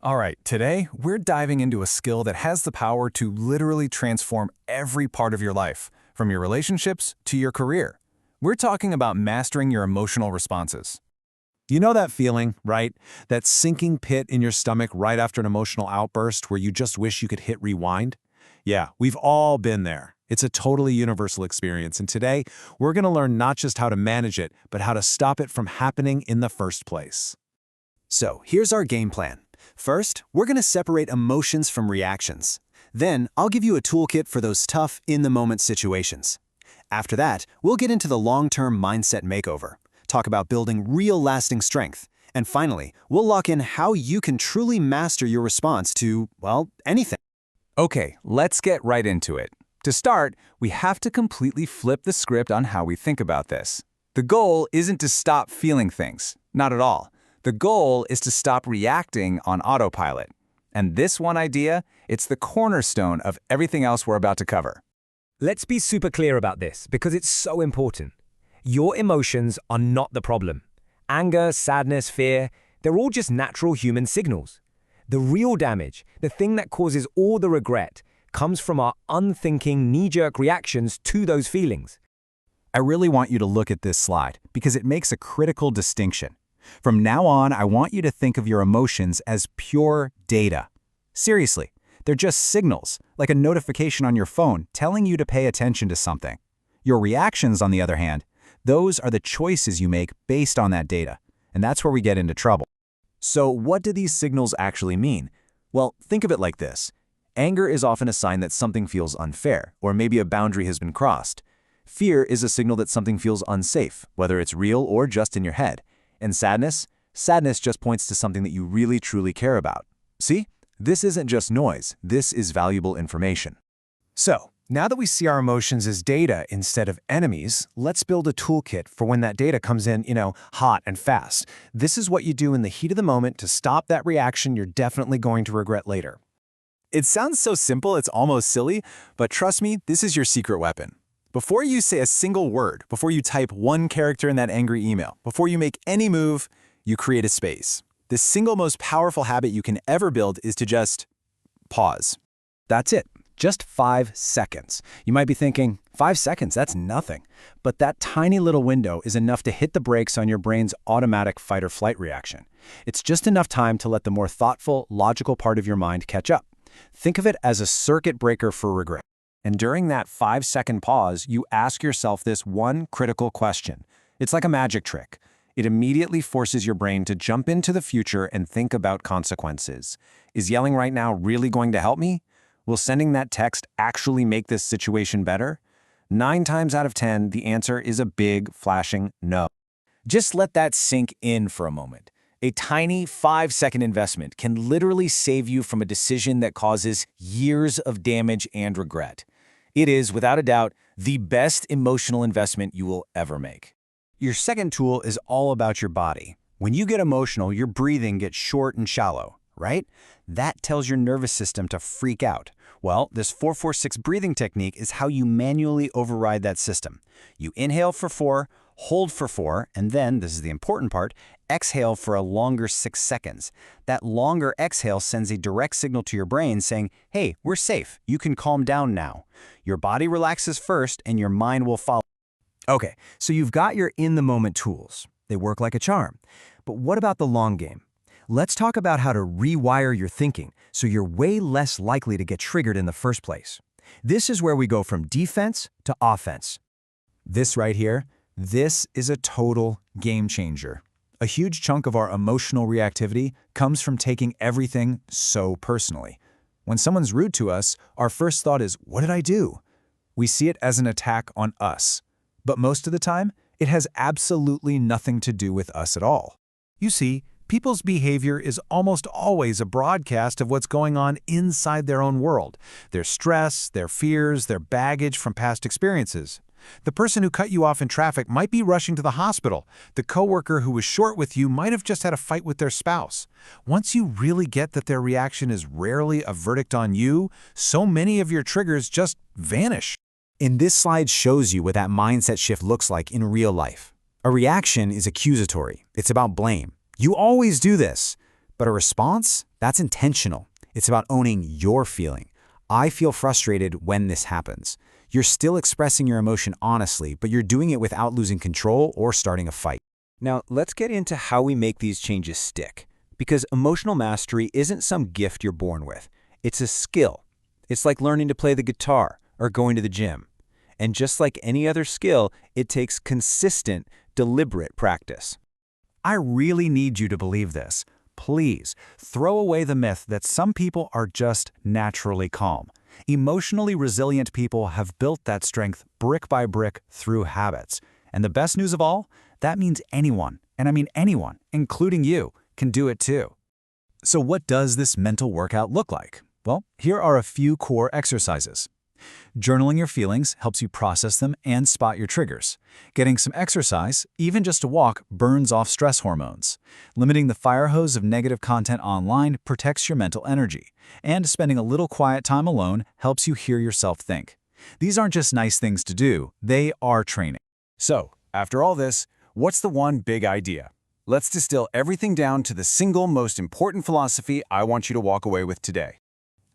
All right, today we're diving into a skill that has the power to literally transform every part of your life, from your relationships to your career. We're talking about mastering your emotional responses. You know that feeling, right? That sinking pit in your stomach right after an emotional outburst where you just wish you could hit rewind? Yeah, we've all been there. It's a totally universal experience, and today we're going to learn not just how to manage it, but how to stop it from happening in the first place. So, here's our game plan. First, we're going to separate emotions from reactions. Then, I'll give you a toolkit for those tough, in-the-moment situations. After that, we'll get into the long-term mindset makeover, talk about building real lasting strength, and finally, we'll lock in how you can truly master your response to, well, anything. Okay, let's get right into it. To start, we have to completely flip the script on how we think about this. The goal isn't to stop feeling things, not at all. The goal is to stop reacting on autopilot. And this one idea, it's the cornerstone of everything else we're about to cover. Let's be super clear about this because it's so important. Your emotions are not the problem. Anger, sadness, fear, they're all just natural human signals. The real damage, the thing that causes all the regret, comes from our unthinking knee-jerk reactions to those feelings. I really want you to look at this slide because it makes a critical distinction. From now on, I want you to think of your emotions as pure data. Seriously, they're just signals, like a notification on your phone telling you to pay attention to something. Your reactions, on the other hand, those are the choices you make based on that data, and that's where we get into trouble. So what do these signals actually mean? Well, think of it like this. Anger is often a sign that something feels unfair, or maybe a boundary has been crossed. Fear is a signal that something feels unsafe, whether it's real or just in your head. And sadness? Sadness just points to something that you really truly care about. See? This isn't just noise. This is valuable information. So, now that we see our emotions as data instead of enemies, let's build a toolkit for when that data comes in, hot and fast. This is what you do in the heat of the moment to stop that reaction you're definitely going to regret later. It sounds so simple, it's almost silly, but trust me, this is your secret weapon. Before you say a single word, before you type one character in that angry email, before you make any move, you create a space. The single most powerful habit you can ever build is to just pause. That's it. Just 5 seconds. You might be thinking, 5 seconds, that's nothing. But that tiny little window is enough to hit the brakes on your brain's automatic fight or flight reaction. It's just enough time to let the more thoughtful, logical part of your mind catch up. Think of it as a circuit breaker for regret. And during that 5-second pause, you ask yourself this one critical question. It's like a magic trick. It immediately forces your brain to jump into the future and think about consequences. Is yelling right now really going to help me? Will sending that text actually make this situation better? 9 times out of 10, the answer is a big, flashing no. Just let that sink in for a moment. A tiny 5-second investment can literally save you from a decision that causes years of damage and regret. It is, without a doubt, the best emotional investment you will ever make. Your second tool is all about your body. When you get emotional, your breathing gets short and shallow, right? That tells your nervous system to freak out. Well, this 4-4-6 breathing technique is how you manually override that system. You inhale for 4, hold for 4, and then, this is the important part, exhale for a longer 6 seconds. That longer exhale sends a direct signal to your brain saying, hey, we're safe. You can calm down now. Your body relaxes first and your mind will follow. Okay, so you've got your in-the-moment tools. They work like a charm. But what about the long game? Let's talk about how to rewire your thinking so you're way less likely to get triggered in the first place. This is where we go from defense to offense. This right here, this is a total game changer. A huge chunk of our emotional reactivity comes from taking everything so personally. When someone's rude to us, our first thought is, what did I do? We see it as an attack on us. But most of the time, it has absolutely nothing to do with us at all. You see, people's behavior is almost always a broadcast of what's going on inside their own world, their stress, their fears, their baggage from past experiences. The person who cut you off in traffic might be rushing to the hospital. The coworker who was short with you might have just had a fight with their spouse. Once you really get that their reaction is rarely a verdict on you, so many of your triggers just vanish. And this slide shows you what that mindset shift looks like in real life. A reaction is accusatory. It's about blame. You always do this. But a response? That's intentional. It's about owning your feeling. I feel frustrated when this happens. You're still expressing your emotion honestly, but you're doing it without losing control or starting a fight. Now, let's get into how we make these changes stick. Because emotional mastery isn't some gift you're born with. It's a skill. It's like learning to play the guitar or going to the gym. And just like any other skill, it takes consistent, deliberate practice. I really need you to believe this. Please, throw away the myth that some people are just naturally calm. Emotionally resilient people have built that strength brick by brick through habits. And the best news of all, that means anyone, and I mean anyone, including you, can do it too. So what does this mental workout look like? Well, here are a few core exercises. Journaling your feelings helps you process them and spot your triggers. Getting some exercise, even just a walk, burns off stress hormones. Limiting the fire hose of negative content online protects your mental energy. And spending a little quiet time alone helps you hear yourself think. These aren't just nice things to do, they are training. So, after all this, what's the one big idea? Let's distill everything down to the single most important philosophy I want you to walk away with today.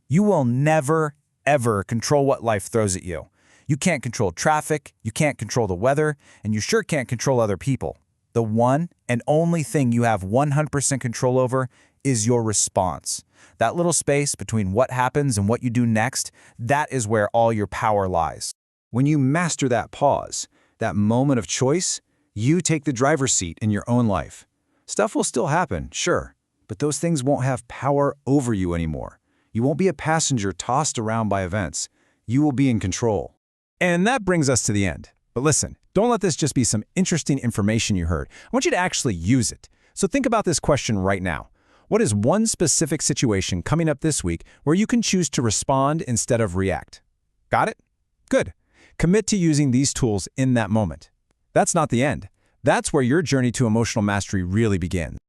You will never, ever control what life throws at you. You can't control traffic, you can't control the weather, and you sure can't control other people. The one and only thing you have 100% control over is your response. That little space between what happens and what you do next, that is where all your power lies. When you master that pause, that moment of choice, you take the driver's seat in your own life. Stuff will still happen, sure, but those things won't have power over you anymore. You won't be a passenger tossed around by events. You will be in control. And that brings us to the end. But listen, don't let this just be some interesting information you heard. I want you to actually use it. So think about this question right now. What is one specific situation coming up this week where you can choose to respond instead of react? Got it? Good. Commit to using these tools in that moment. That's not the end. That's where your journey to emotional mastery really begins.